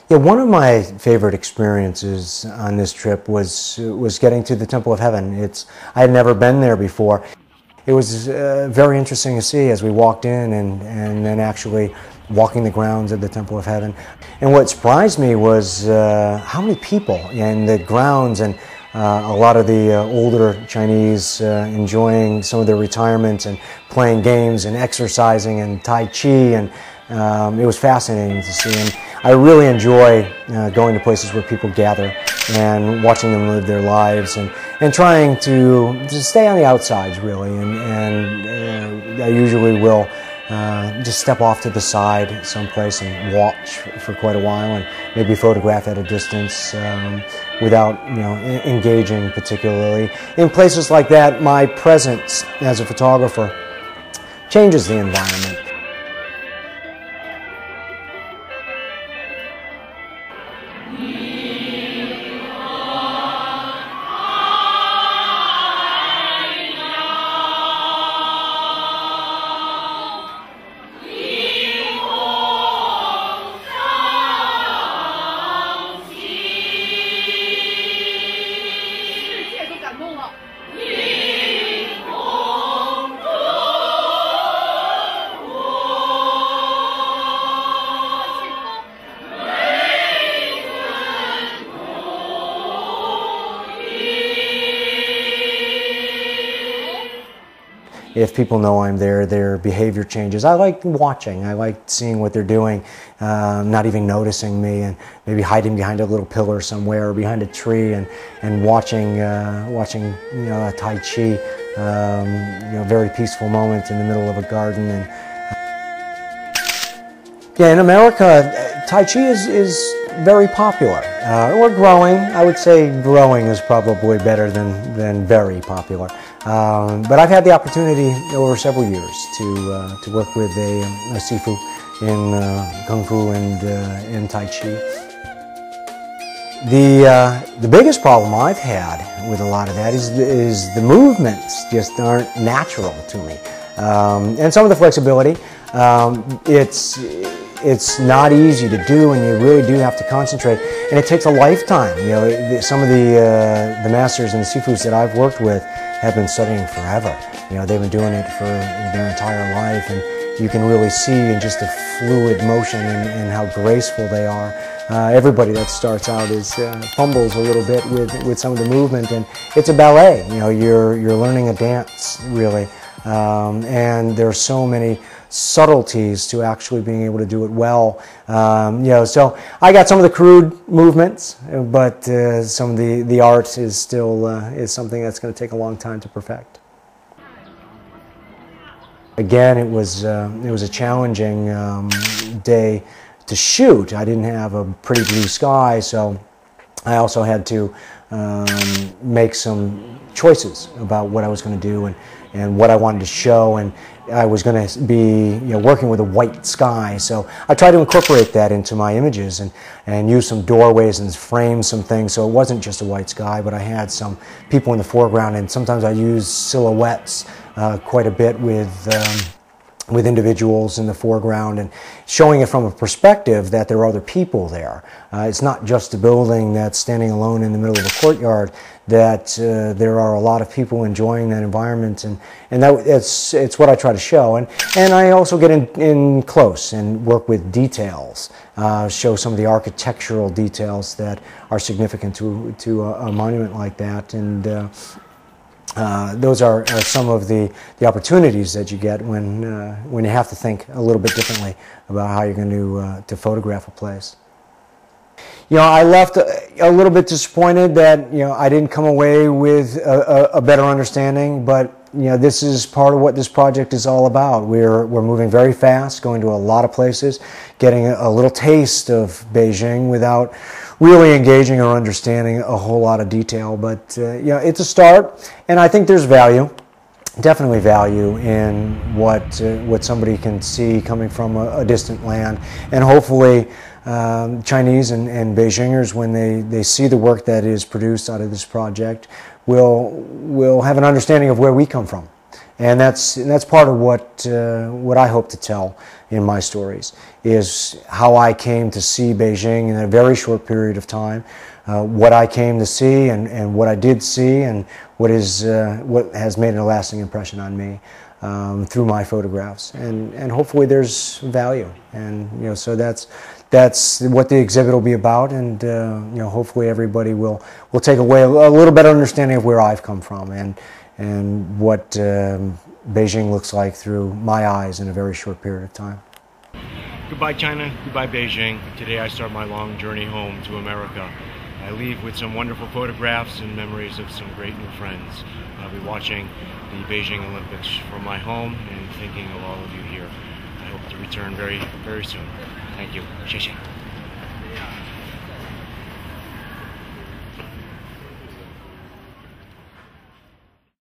Yeah, one of my favorite experiences on this trip was getting to the Temple of Heaven. I had never been there before. It was very interesting to see as we walked in and then actually walking the grounds of the Temple of Heaven. And what surprised me was how many people in the grounds, and a lot of the older Chinese enjoying some of their retirement and playing games and exercising and Tai Chi, and it was fascinating to see. And I really enjoy going to places where people gather and watching them live their lives, and trying to stay on the outsides, really. And I usually will just step off to the side someplace and watch for quite a while, and maybe photograph at a distance without engaging particularly. In places like that, my presence as a photographer changes the environment. If people know I'm there, their behavior changes. I like watching. I like seeing what they're doing, not even noticing me, and maybe hiding behind a little pillar somewhere or behind a tree, and watching a Tai Chi, very peaceful moment in the middle of a garden. And yeah, in America, Tai Chi is very popular. Or growing. I would say growing is probably better than very popular. But I've had the opportunity over several years to work with a sifu in Kung Fu and in Tai Chi. The biggest problem I've had with a lot of that is the movements just aren't natural to me. And some of the flexibility, it's not easy to do, and you really do have to concentrate, and it takes a lifetime. Some of the masters and the sifus that I've worked with have been studying forever. They've been doing it for their entire life, and you can really see in just the fluid motion and how graceful they are. Everybody that starts out fumbles a little bit with some of the movement, and it's a ballet. You're learning a dance, really, and there are so many subtleties to actually being able to do it well. So I got some of the crude movements, but some of the art is still is something that's going to take a long time to perfect. Again, it was a challenging day to shoot. I didn't have a pretty blue sky, so I also had to make some choices about what I was going to do and what I wanted to show, and I was going to be working with a white sky, so I tried to incorporate that into my images and use some doorways and frame some things, so it wasn't just a white sky, but I had some people in the foreground, and sometimes I used silhouettes quite a bit with individuals in the foreground, and showing it from a perspective that there are other people there. It's not just a building that's standing alone in the middle of a courtyard, that there are a lot of people enjoying that environment, and it's what I try to show. And I also get in close and work with details, show some of the architectural details that are significant to a monument like that, and those are some of the opportunities that you get when you have to think a little bit differently about how you're going to photograph a place. I left a little bit disappointed that I didn't come away with a better understanding, but this is part of what this project is all about. We're moving very fast, going to a lot of places, getting a little taste of Beijing without really engaging or understanding a whole lot of detail. But it's a start, and I think there's value, definitely value in what somebody can see coming from a distant land, and hopefully Chinese and Beijingers, when they see the work that is produced out of this project, will have an understanding of where we come from, and that's part of what I hope to tell in my stories, is how I came to see Beijing in a very short period of time, what I came to see and what I did see, and what has made a lasting impression on me through my photographs. And hopefully there's value. And so that's what the exhibit will be about. And hopefully everybody will take away a little better understanding of where I've come from and what Beijing looks like through my eyes in a very short period of time. Goodbye China, goodbye Beijing. Today I start my long journey home to America. I leave with some wonderful photographs and memories of some great new friends. I'll be watching the Beijing Olympics from my home and thinking of all of you here. I hope to return very, very soon. Thank you. 谢谢.